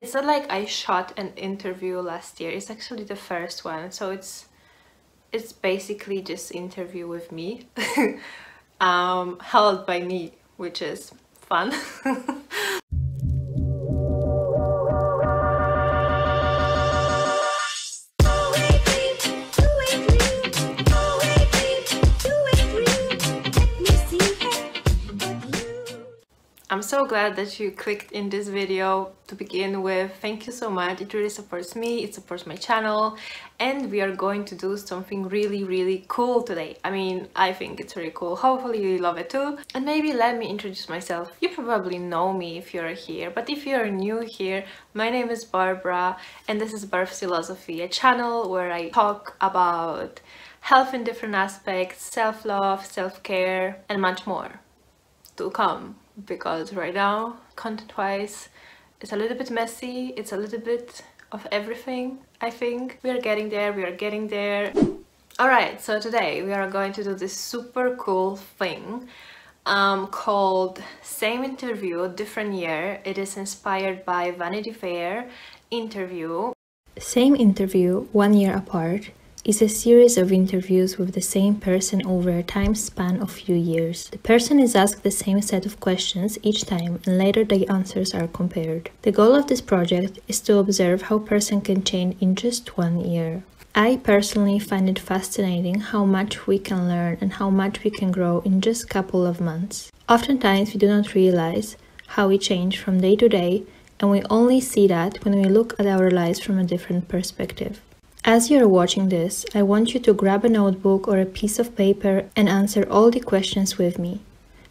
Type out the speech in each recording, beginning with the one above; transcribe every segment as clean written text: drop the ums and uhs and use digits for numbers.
It's not like I shot an interview last year, it's actually the first one, so it's basically just interview with me, held by me, which is fun. I'm so glad that you clicked in this video to begin with. Thank you so much. It really supports me, it supports my channel, and we are going to do something really cool today. I mean, I think it's really cool. Hopefully you love it too. And maybe let me introduce myself. You probably know me if you're here, but if you're new here, my name is Barbara and this is Birth Philosophy, a channel where I talk about health in different aspects, self-love, self-care, and much more to come. Because right now, content-wise, it's a little bit messy, it's a little bit of everything, I think. We are getting there. Alright, so today we are going to do this super cool thing called Same Interview, Different Year. It is inspired by Vanity Fair interview. Same Interview, 1 year apart, is a series of interviews with the same person over a time span of few years. The person is asked the same set of questions each time and later the answers are compared. The goal of this project is to observe how a person can change in just 1 year. I personally find it fascinating how much we can learn and how much we can grow in just a couple of months. Oftentimes we do not realize how we change from day to day, and we only see that when we look at our lives from a different perspective. As you are watching this, I want you to grab a notebook or a piece of paper and answer all the questions with me.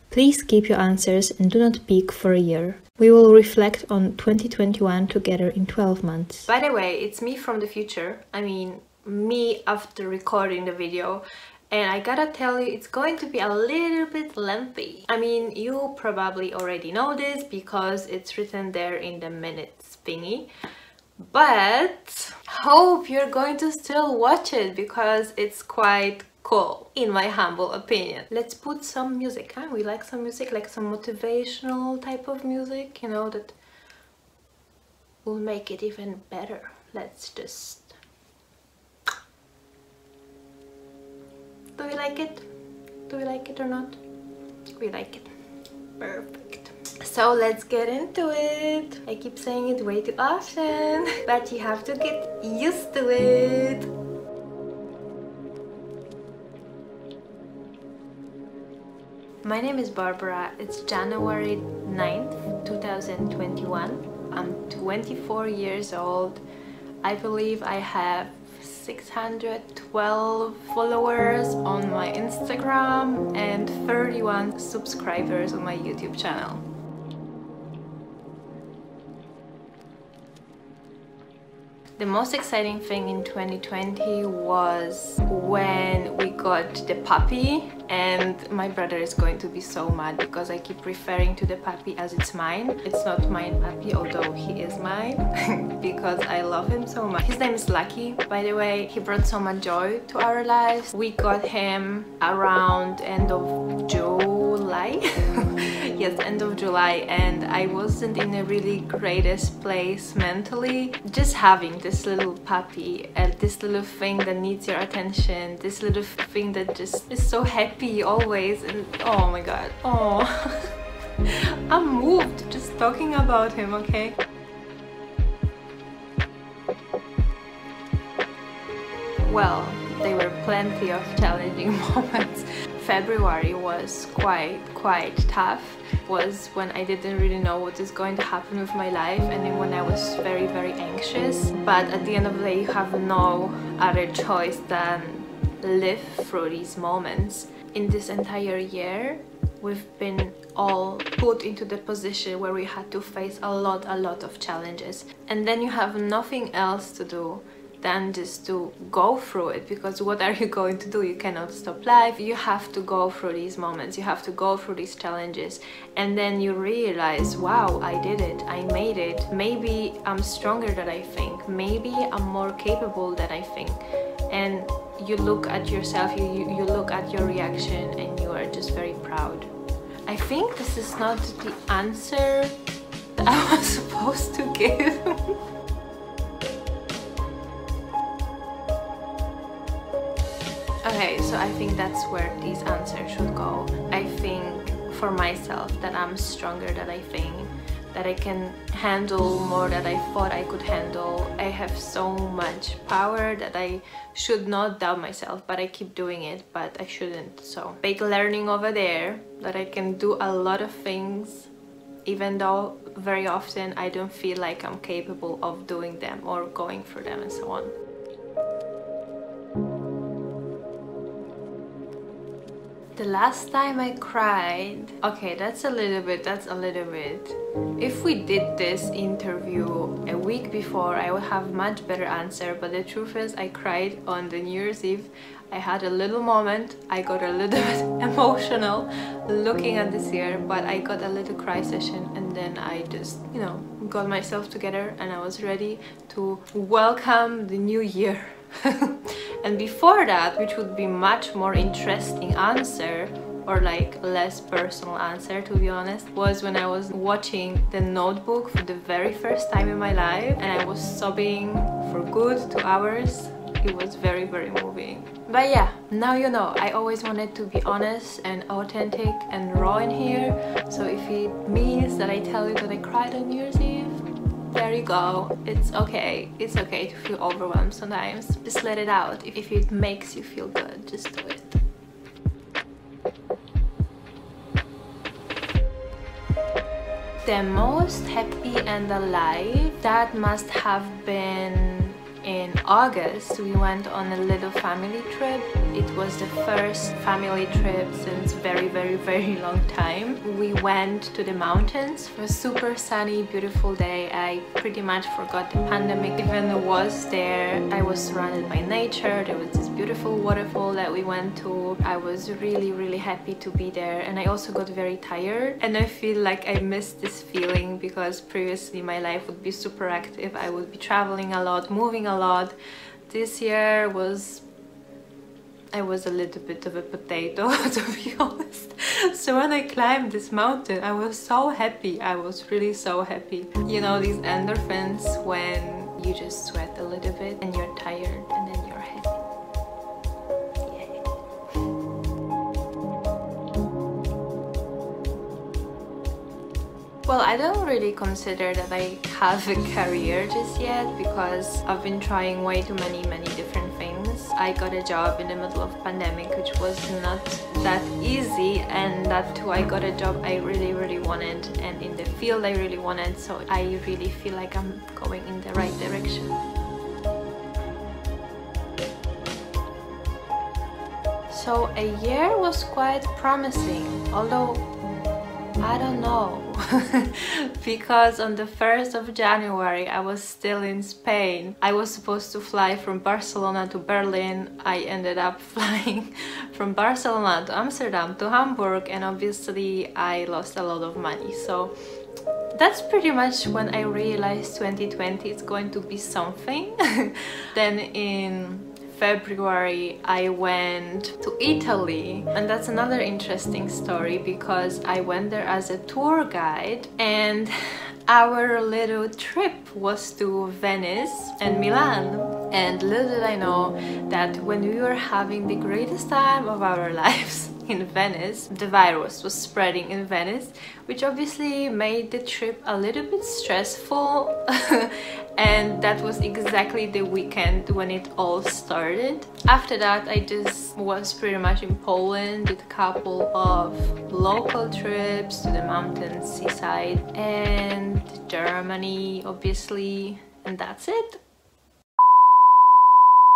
Please keep your answers and do not peek for a year. We will reflect on 2021 together in 12 months. By the way, it's me from the future. I mean, me after recording the video. And I gotta tell you, it's going to be a little bit lengthy. I mean, you probably already know this because it's written there in the minutes thingy. But hope you're going to still watch it because it's quite cool, in my humble opinion. Let's put some music, huh? We like some music, like some motivational type of music, you know, that will make it even better. Let's just... Do we like it? Do we like it or not? We like it. Perfect. So let's get into it. I keep saying it way too often, but you have to get used to it. My name is Barbara. It's January 9th, 2021. I'm 24 years old. I believe I have 612 followers on my Instagram and 31 subscribers on my YouTube channel. The most exciting thing in 2020 was when we got the puppy, and my brother is going to be so mad because I keep referring to the puppy as it's mine. It's not mine puppy, although he is mine because I love him so much. His name is Lucky, by the way. He brought so much joy to our lives. We got him around end of July. Yes, end of July, and I wasn't in a really greatest place mentally. Just having this little puppy and this little thing that needs your attention, this little thing that just is so happy always, and oh my god, oh I'm moved just talking about him, okay? Well, there were plenty of challenging moments. February was quite tough. Was when I didn't really know what is going to happen with my life, and then when I was very anxious. But at the end of the day, you have no other choice than live through these moments. In this entire year, we've been all put into the position where we had to face a lot of challenges, and then you have nothing else to do than just to go through it, because what are you going to do? You cannot stop life. You have to go through these moments, you have to go through these challenges, and then you realize, wow, I did it, I made it. Maybe I'm stronger than I think, maybe I'm more capable than I think. And you look at yourself, you look at your reaction, and you are just very proud. I think this is not the answer that I was supposed to give. Okay, so I think that's where these answers should go. I think for myself that I'm stronger than I think, that I can handle more than I thought I could handle. I have so much power that I should not doubt myself, but I keep doing it, but I shouldn't. So big learning over there, that I can do a lot of things even though very often I don't feel like I'm capable of doing them or going through them and so on. The last time I cried, okay, that's a little bit. If we did this interview a week before, I would have much better answer, but the truth is I cried on the New Year's Eve. I had a little moment, I got a little bit emotional looking at this year, but I got a little cry session and then I just, you know, got myself together and I was ready to welcome the new year. And before that, which would be much more interesting answer or like less personal answer, to be honest, was when I was watching The Notebook for the very first time in my life and I was sobbing for good 2 hours. It was very, very moving. But yeah, now you know, I always wanted to be honest and authentic and raw in here. So if it means that I tell you that I cried on New Year's Eve, there you go. It's okay. It's okay to feel overwhelmed sometimes. Just let it out. If it makes you feel good, just do it. The most happy and alive, that must have been in August. We went on a little family trip. It was the first family trip since very, very, very long time. We went to the mountains. It was a super sunny, beautiful day. I pretty much forgot the pandemic even was there. I was surrounded by nature. There was this beautiful waterfall that we went to. I was really, really happy to be there, and I also got very tired, and I feel like I missed this feeling because previously my life would be super active. I would be traveling a lot, moving a lot. This year I was a little bit of a potato, to be honest. So when I climbed this mountain, I was so happy. I was really so happy. You know, these endorphins when you just sweat a little bit and you're tired and then you're happy. Well, I don't really consider that I have a career just yet because I've been trying way too many different things. I got a job in the middle of pandemic, which was not that easy, and that too I got a job I really wanted and in the field I really wanted, so I really feel like I'm going in the right direction. So a year was quite promising, although I don't know, because on the 1st of January I was still in Spain. I was supposed to fly from Barcelona to Berlin. I ended up flying from Barcelona to Amsterdam to Hamburg, and obviously I lost a lot of money. So that's pretty much when I realized 2020 is going to be something. Then in February I went to Italy, and that's another interesting story because I went there as a tour guide, and our little trip was to Venice and Milan. And little did I know that when we were having the greatest time of our lives in Venice, the virus was spreading in Venice, which obviously made the trip a little bit stressful. And that was exactly the weekend when it all started. After that, I just was pretty much in Poland, did a couple of local trips to the mountains, seaside, and Germany, obviously, and that's it.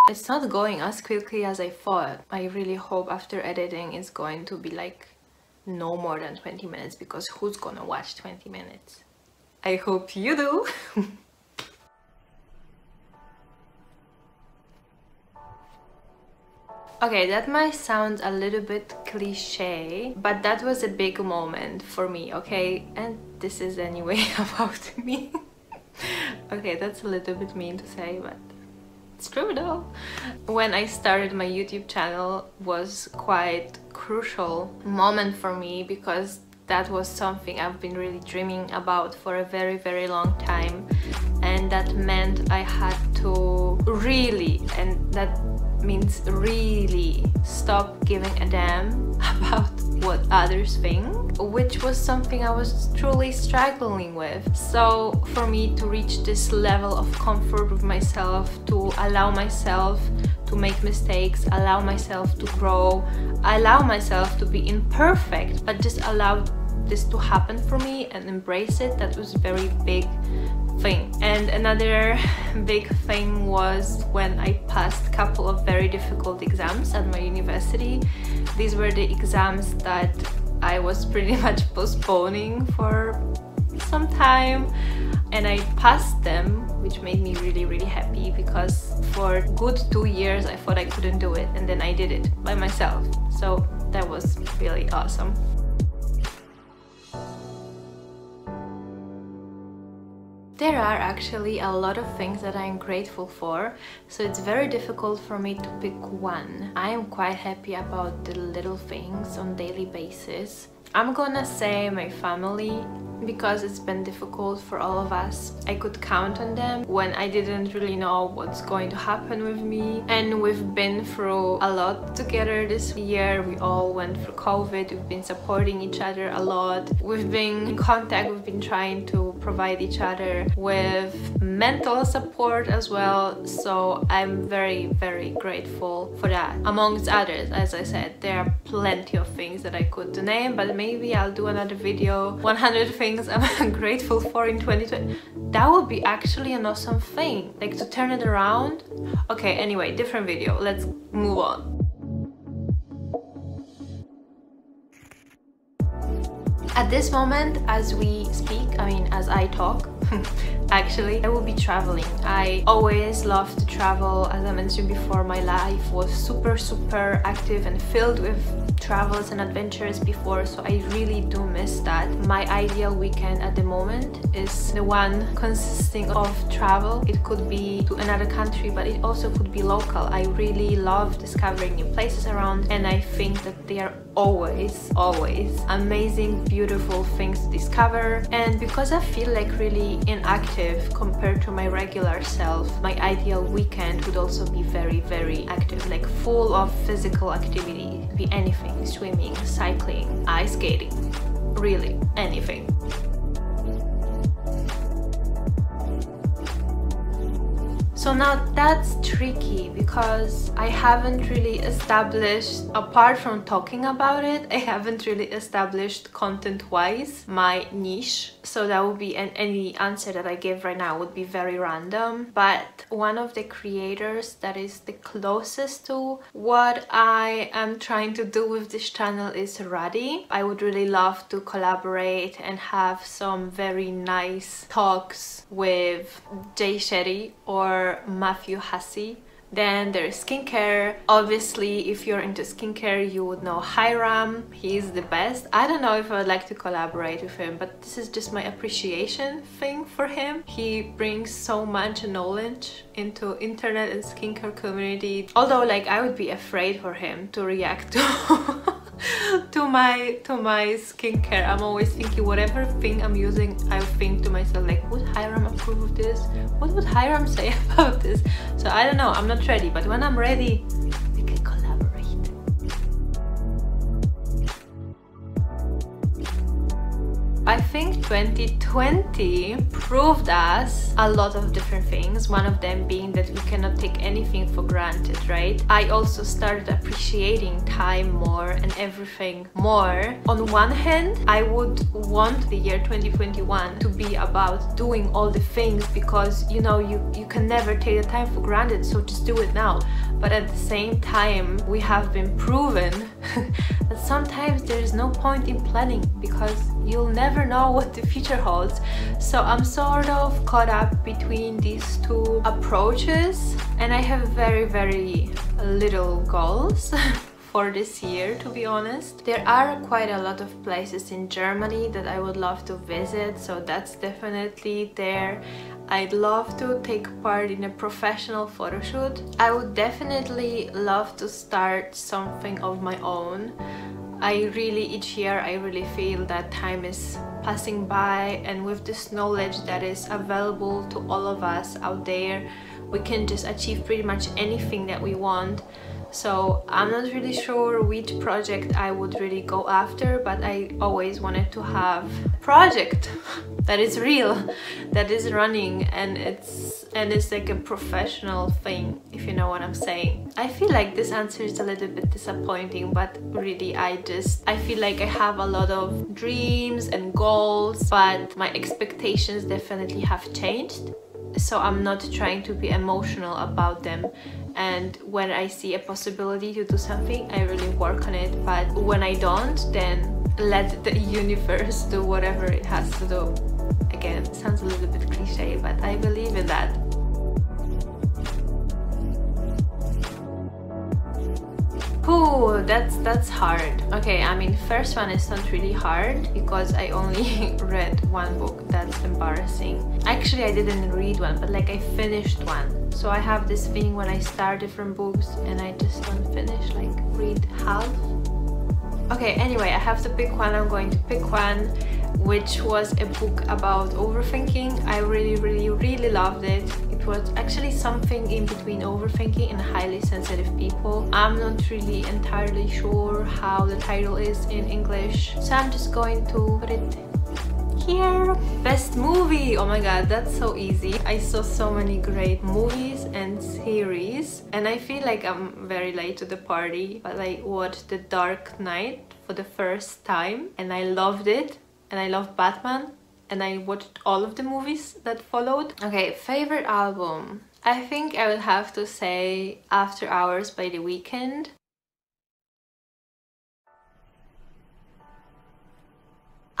It's not going as quickly as I thought. I really hope after editing it's going to be like no more than 20 minutes, because who's gonna watch 20 minutes? I hope you do. Okay, that might sound a little bit cliche, but that was a big moment for me, okay? And this is anyway about me. Okay, that's a little bit mean to say, but it's true though. When I started my YouTube channel was quite crucial moment for me, because that was something I've been really dreaming about for a very long time, and that meant I had to really, and that means really, stop giving a damn about what others think, which was something I was truly struggling with. So for me to reach this level of comfort with myself, to allow myself to make mistakes, allow myself to grow, allow myself to be imperfect, but just allow this to happen for me and embrace it, that was a very big thing. And another big thing was when I passed a couple of very difficult exams at my university. These were the exams that I was pretty much postponing for some time, and I passed them, which made me really happy, because for a good 2 years I thought I couldn't do it, and then I did it by myself. So that was really awesome. There are actually a lot of things that I'm grateful for, so it's very difficult for me to pick one. I am quite happy about the little things on a daily basis. I'm gonna say my family, because it's been difficult for all of us. I could count on them when I didn't really know what's going to happen with me, and we've been through a lot together this year. We all went through COVID, we've been supporting each other a lot, we've been in contact, we've been trying to provide each other with mental support as well, so I'm very grateful for that. Amongst others, as I said, there are plenty of things that I could name, but maybe I'll do another video, 100 things I'm grateful for in 2020. That would be actually an awesome thing, like to turn it around. Okay, anyway, different video, let's move on. At this moment, as we speak, as I talk, actually, I will be traveling. I always love to travel. As I mentioned before, my life was super active and filled with travels and adventures before, so I really do miss that. My ideal weekend at the moment is the one consisting of travel. It could be to another country, but it also could be local. I really love discovering new places around, and I think that they are always amazing, beautiful things to discover. And because I feel like really inactive compared to my regular self, my ideal weekend would also be very active, like full of physical activity. It could be anything: swimming, cycling, ice skating, really anything. So now that's tricky, because I haven't really established, apart from talking about it, I haven't really established content-wise my niche. So that would be, and any answer that I give right now would be very random. But one of the creators that is the closest to what I am trying to do with this channel is Radi. I would really love to collaborate and have some very nice talks with Jay Shetty or Matthew Hussey. Then there is skincare. Obviously, if you're into skincare, you would know Hiram. He's the best. I don't know if I would like to collaborate with him, but this is just my appreciation thing for him. He brings so much knowledge into internet and skincare community. Although, like, I would be afraid for him to react to to my skincare. I'm always thinking, whatever thing I'm using, I think to myself, like, would Hiram approve of this? What would Hiram say about this? So I don't know, I'm not ready, but when I'm ready, we can collaborate. I think 2020 proved us a lot of different things, one of them being that we cannot take anything for granted, right? I also started appreciating time more and everything more. On one hand, I would want the year 2021 to be about doing all the things, because you know, you can never take the time for granted, so just do it now. But at the same time, we have been proven that sometimes there's no point in planning, because you'll never know what the future holds. So I'm sort of caught up between these two approaches, and I have very little goals for this year, to be honest. There are quite a lot of places in Germany that I would love to visit, so that's definitely there. I'd love to take part in a professional photo shoot. I would definitely love to start something of my own. each year I really feel that time is passing by, and with this knowledge that is available to all of us out there, we can just achieve pretty much anything that we want. So I'm not really sure which project I would really go after, but I always wanted to have a project that is real, that is running, and it's like a professional thing, if you know what I'm saying. I feel like this answer is a little bit disappointing, but really I feel like I have a lot of dreams and goals, but my expectations definitely have changed. So I'm not trying to be emotional about them, and when I see a possibility to do something, I really work on it. But when I don't, then let the universe do whatever it has to do. Again, it sounds a little bit cliche, but I believe in that. Ooh, that's hard. Okay, I mean, first one is not really hard because I only read one book. That's embarrassing. Actually, I didn't read one, but like I finished one. So I have this thing when I start different books and I just don't finish, like read half. Okay, anyway, I have to pick one. I'm going to pick one, which was a book about overthinking. I really loved it. It was actually something in between overthinking and highly sensitive people. I'm not really entirely sure how the title is in English, so I'm just going to put it here. Best movie! Oh my god, that's so easy. I saw so many great movies and series, and I feel like I'm very late to the party, but I watched The Dark Knight for the first time and I loved it. And I love Batman, and I watched all of the movies that followed. Okay, favorite album. I think I would have to say After Hours by The Weeknd.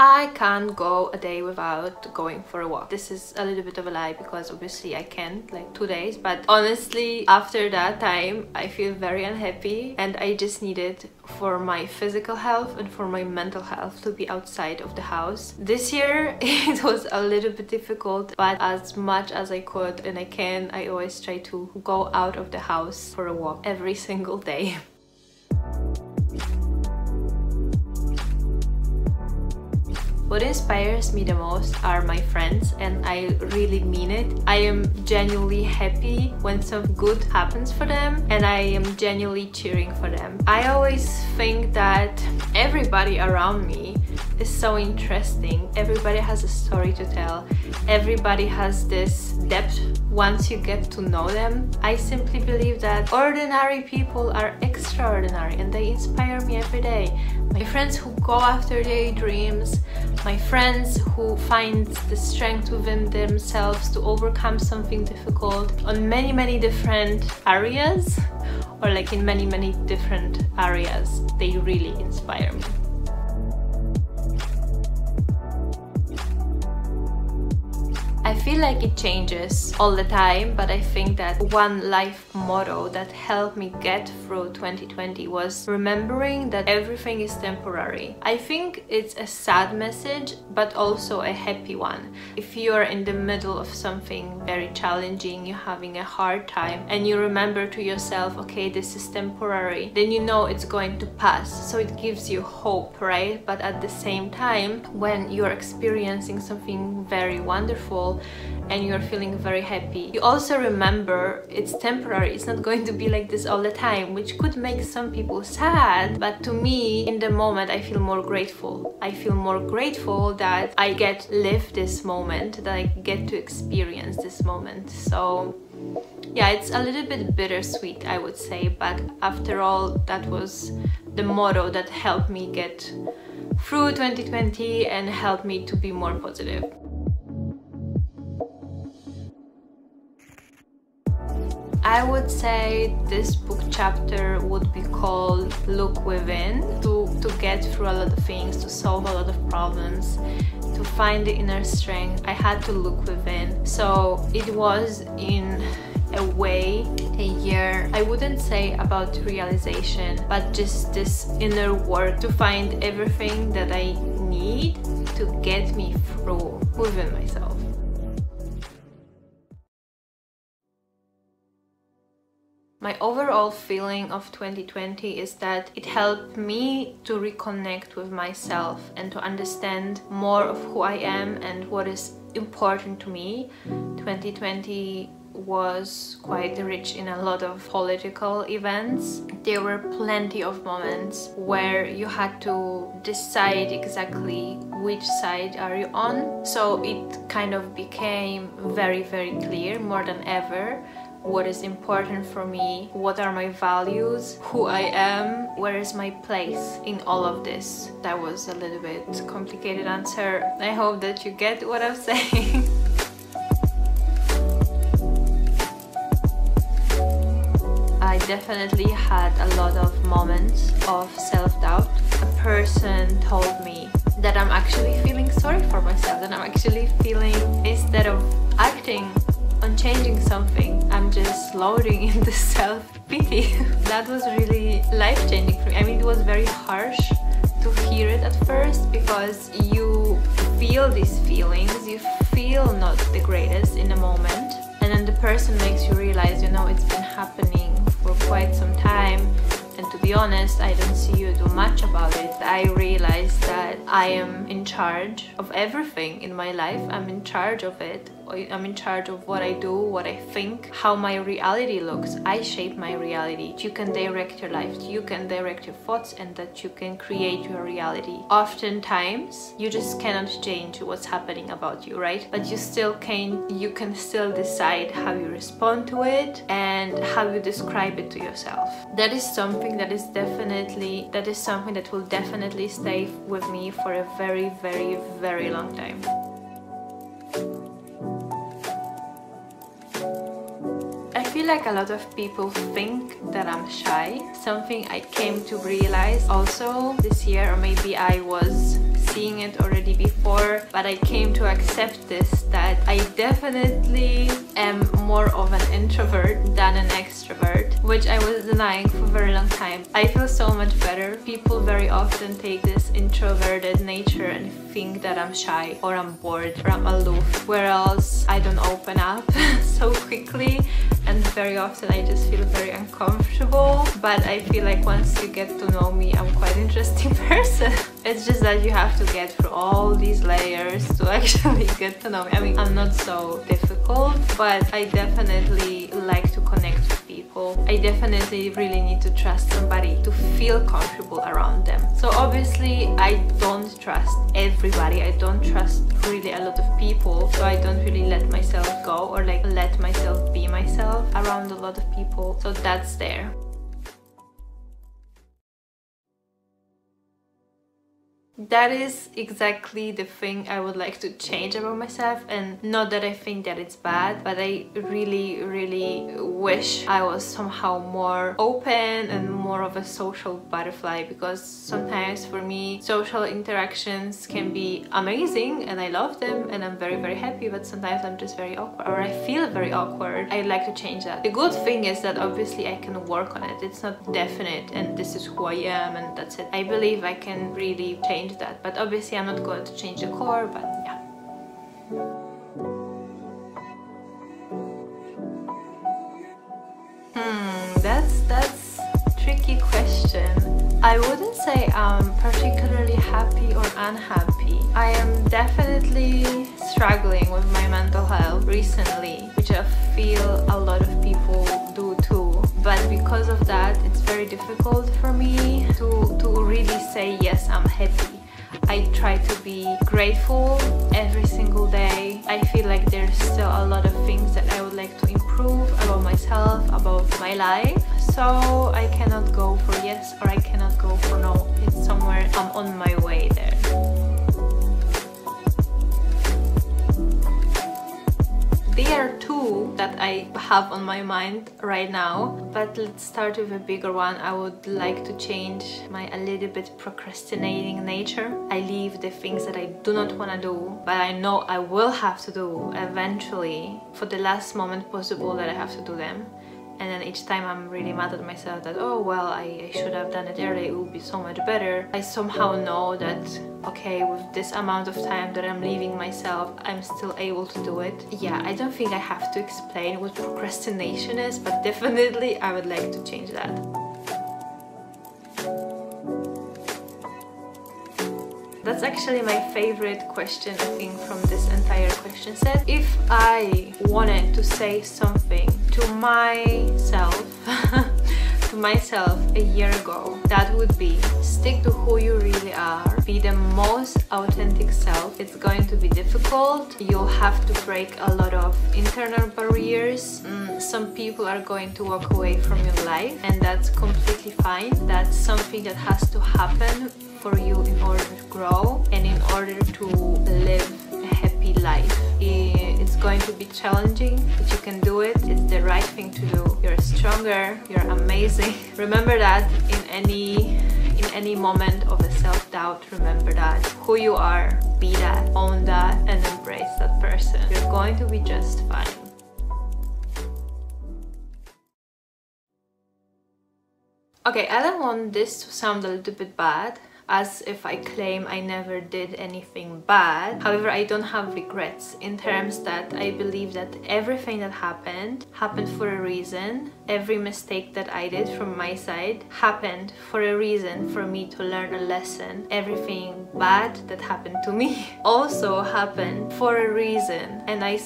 I can't go a day without going for a walk. This is a little bit of a lie because obviously I can't, like 2 days, but honestly after that time I feel very unhappy, and I just need it for my physical health and for my mental health to be outside of the house. This year it was a little bit difficult, but as much as I could and I can, I always try to go out of the house for a walk every single day. What inspires me the most are my friends, and I really mean it. I am genuinely happy when something good happens for them, and I am genuinely cheering for them. I always think that everybody around me is so interesting. Everybody has a story to tell. Everybody has this depth once you get to know them. I simply believe that ordinary people are extraordinary, and they inspire me every day. My friends who go after their dreams, my friends who find the strength within themselves to overcome something difficult on many different areas, or like in many different areas, they really inspire me. I feel like it changes all the time, but I think that one life motto that helped me get through 2020 was remembering that everything is temporary. I think it's a sad message, but also a happy one. If you're in the middle of something very challenging, you're having a hard time, and you remember to yourself, okay, this is temporary, then you know it's going to pass. So it gives you hope, right? But at the same time, when you're experiencing something very wonderful, and you're feeling very happy, you also remember it's temporary. It's not going to be like this all the time, which could make some people sad, but to me, in the moment, I feel more grateful. I feel more grateful that I get to live this moment, that I get to experience this moment. So yeah, it's a little bit bittersweet, I would say, but after all, that was the motto that helped me get through 2020 and helped me to be more positive. I would say this book chapter would be called Look Within. To get through a lot of things, to solve a lot of problems, to find the inner strength, I had to look within. So it was in a way a year, I wouldn't say about realization, but just this inner work to find everything that I need to get me through within myself. My overall feeling of 2020 is that it helped me to reconnect with myself and to understand more of who I am and what is important to me. 2020 was quite rich in a lot of political events. There were plenty of moments where you had to decide exactly which side are you on. So it kind of became very clear, more than ever, what is important for me, what are my values, who I am, where is my place in all of this. That was a little bit complicated answer. I hope that you get what I'm saying. I definitely had a lot of moments of self-doubt. A person told me that I'm actually feeling sorry for myself, that I'm actually feeling, instead of acting on changing something, I'm just loading in the self-pity. That was really life-changing for me. I mean, it was very harsh to hear it at first, because you feel these feelings, you feel not the greatest in the moment, and then the person makes you realize, you know, it's been happening for quite some time, and to be honest, I don't see you do much about it. I realized that I am in charge of everything in my life. I'm in charge of it. I'm in charge of what I do, what I think, how my reality looks. I shape my reality. You can direct your life, you can direct your thoughts, and that you can create your reality. Oftentimes, you just cannot change what's happening about you, right? But you can still decide how you respond to it and how you describe it to yourself. That is something that will definitely stay with me for a very long time. I feel like a lot of people think that I'm shy. Something I came to realize also this year, or maybe I was seeing it already before, but I came to accept this, that I definitely am more of an introvert than an extrovert, which I was denying for a very long time. I feel so much better. People very often take this introverted nature and think that I'm shy, or I'm bored, or I'm aloof, whereas I don't open up so quickly, and very often I just feel very uncomfortable. But I feel like once you get to know me, I'm quite an interesting person. It's just that you have to get through all these layers to actually get to know me. I mean, I'm not so difficult, but I definitely like to connect with people. I definitely really need to trust somebody to feel comfortable around them. So obviously I don't trust everybody. I don't trust really a lot of people, so I don't really let myself go, or like let myself be myself around a lot of people. So that's there. That is exactly the thing I would like to change about myself, and not that I think that it's bad, but I really wish I was somehow more open and more of a social butterfly, because sometimes for me social interactions can be amazing and I love them and I'm very happy, but sometimes I'm just very awkward, or I feel very awkward. I'd like to change that. The good thing is that obviously I can work on it. It's not definite and this is who I am and that's it. I believe I can really change that, but obviously I'm not going to change the core, but yeah. That's a tricky question. I wouldn't say I'm particularly happy or unhappy. I am definitely struggling with my mental health recently, which I feel a lot of people do too. But because of that, it's very difficult for me to really say yes, I'm happy. I try to be grateful every single day. I feel like there's still a lot of things that I would like to improve about myself, about my life. So I cannot go for yes or I cannot go for no. It's somewhere I'm on my way there. There are two that I have on my mind right now, but let's start with a bigger one. I would like to change my a little bit procrastinating nature. I leave the things that I do not want to do, but I know I will have to do eventually, for the last moment possible that I have to do them. and then each time I'm really mad at myself that, oh well, I should have done it earlier, it would be so much better. I somehow know that, okay, with this amount of time that I'm leaving myself, I'm still able to do it. Yeah, I don't think I have to explain what procrastination is, but definitely I would like to change that. That's actually my favorite question, I think, from this entire question set. If I wanted to say something to myself, to myself a year ago, that would be stick to who you really are, be the most authentic self. It's going to be difficult, you'll have to break a lot of internal barriers. Some people are going to walk away from your life, and that's completely fine. That's something that has to happen for you in order to grow and in order to live a happy life. It's going to be challenging, but you can do it. It's the right thing to do. You're stronger, you're amazing. Remember that in any moment of a self-doubt, remember that who you are, be that, own that, and embrace that person. You're going to be just fine. Okay, I don't want this to sound a little bit bad, as if I claim I never did anything bad. However, I don't have regrets in terms that I believe that everything that happened for a reason. Every mistake that I did from my side happened for a reason, for me to learn a lesson. Everything bad that happened to me also happened for a reason, and I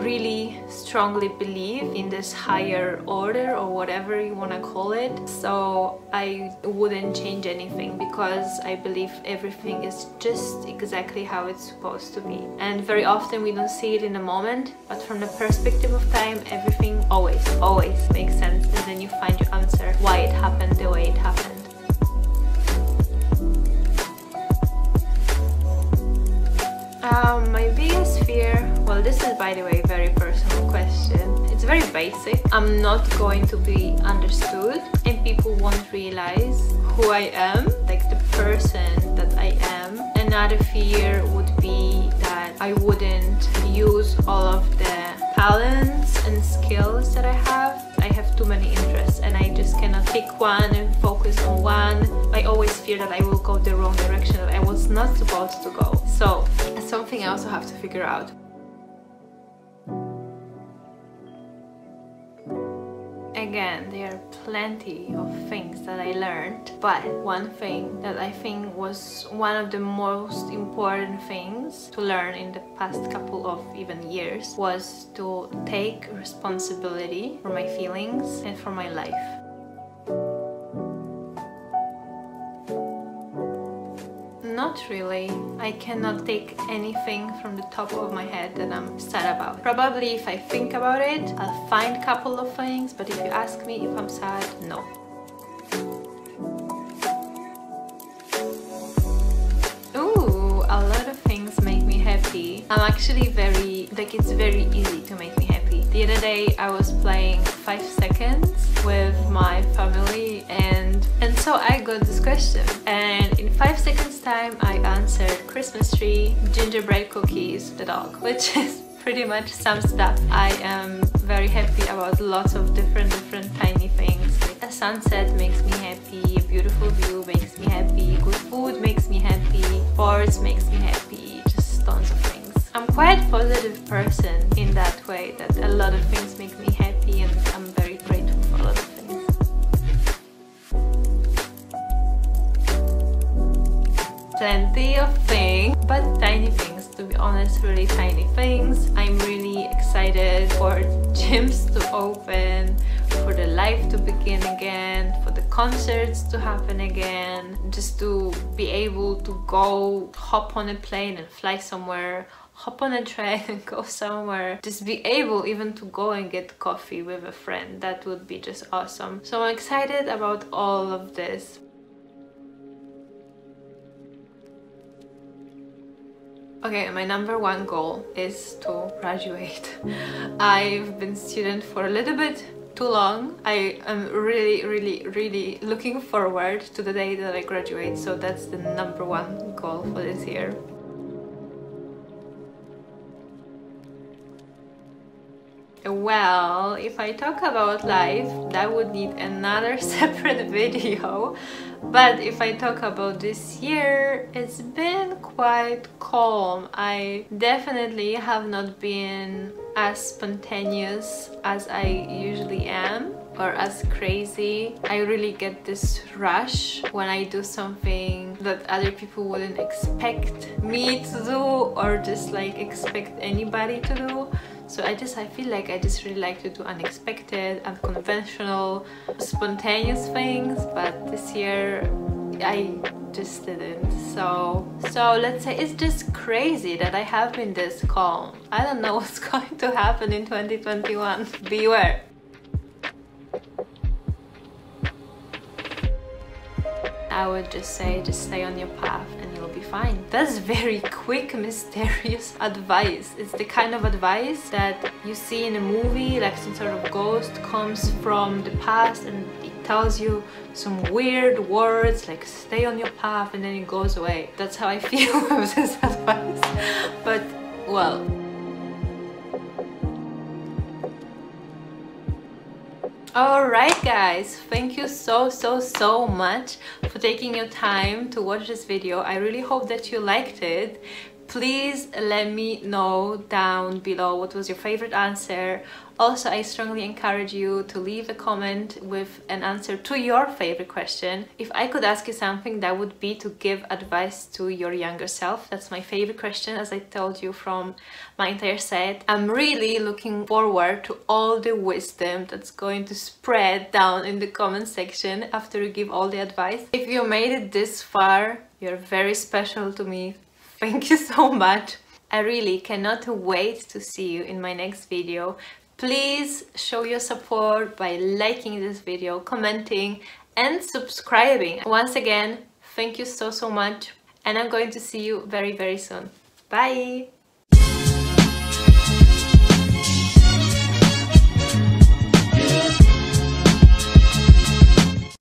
really strongly believe in this higher order, or whatever you want to call it. So I wouldn't change anything, because I believe everything is just exactly how it's supposed to be. And very often we don't see it in the moment, but from the perspective of time, everything always makes sense, and then you find your answer why it happened the way it happened. My biggest fear, well, this is, by the way, a very personal question. It's very basic. I'm not going to be understood, and people won't realize who I am, like the person that I am. Another fear would be that I wouldn't use all of the talents and skills that I have. I have too many interests, and I just cannot pick one and focus on one. I always fear that I will go the wrong direction, that I was not supposed to go. So that's something I also have to figure out. Again, there are plenty of things that I learned, but one thing that I think was one of the most important things to learn in the past couple of even years was to take responsibility for my feelings and for my life. Not really. I cannot take anything from the top of my head that I'm sad about. Probably if I think about it, I'll find a couple of things, but if you ask me if I'm sad, no. Ooh, a lot of things make me happy. I'm actually it's very easy to make me happy. The other day I was playing 5 seconds with my family, and so I got this question, and in 5 seconds time I answered Christmas tree, gingerbread cookies, the dog, which is pretty much sums it up. I am very happy about lots of different tiny things. Like a sunset makes me happy, a beautiful view makes me happy, good food makes me happy, sports makes me happy, just tons of things. I'm quite a positive person in that way, that a lot of things make me happy, and I'm very grateful for a lot of things. Plenty of things, but tiny things, to be honest, really tiny things. I'm really excited for gyms to open, for the life to begin again, for the concerts to happen again, just to be able to go hop on a plane and fly somewhere, hop on a train and go somewhere, just be able even to go and get coffee with a friend. That would be just awesome. So I'm excited about all of this. Okay, my #1 goal is to graduate. I've been student for a little bit too long. I am really looking forward to the day that I graduate, so that's the #1 goal for this year. Well, if I talk about life, that would need another separate video. But if I talk about this year, it's been quite calm. I definitely have not been as spontaneous as I usually am, or as crazy. I really get this rush when I do something that other people wouldn't expect me to do, or just like expect anybody to do. So I feel like I just really like to do unexpected, unconventional, spontaneous things, but this year I just didn't. So let's say it's just crazy that I have been this calm. I don't know what's going to happen in 2021. Beware. I would just say, just stay on your path and you'll be fine. That's very quick, mysterious advice. It's the kind of advice that you see in a movie, like some sort of ghost comes from the past and it tells you some weird words like stay on your path, and then it goes away. That's how I feel with this advice. But well, alright guys, thank you so much for taking your time to watch this video. I really hope that you liked it. Please let me know down below what was your favorite answer. Also, I strongly encourage you to leave a comment with an answer to your favorite question. If I could ask you something, that would be to give advice to your younger self. That's my favorite question, as I told you from my entire set. I'm really looking forward to all the wisdom that's going to spread down in the comment section after you give all the advice. If you made it this far, you're very special to me. Thank you so much. I really cannot wait to see you in my next video. Please show your support by liking this video, commenting and subscribing. Once again, thank you so much, and I'm going to see you very soon. Bye!